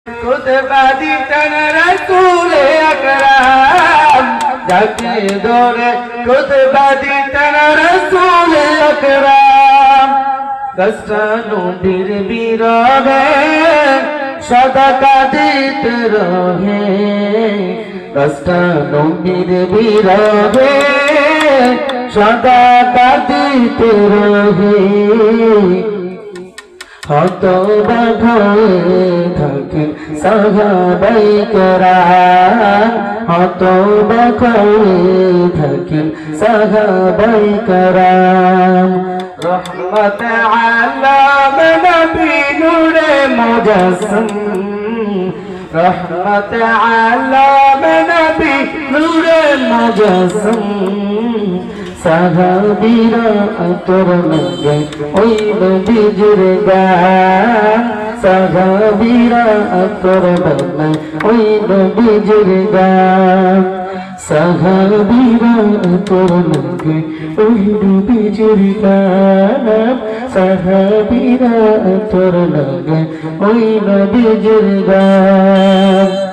खुतबा दितन रसूल अकरम जाके दौरे खुतबा दितन रसूल अकरम कष्टानु बीर बीरवे सदा कादित रहे कष्टानु बीर बीरवे सदा कादित रहे হতবাগায় থাকেন সাহাবায়ে কেরাম হতবাগায় থাকেন সাহাবায়ে কেরাম রহমত আলাম নবী নূরে মুজাসসম রহমত আলাম নবী নূরে মুজাসসম সাহাবীরা আতর লাগে ওই নবীর গান সাহাবীরা আতর লাগে ওই নবীর গান সাহাবীরা আতর লাগে ওই নবীর গান সাহাবীরা আতর লাগে ওই নবীর গান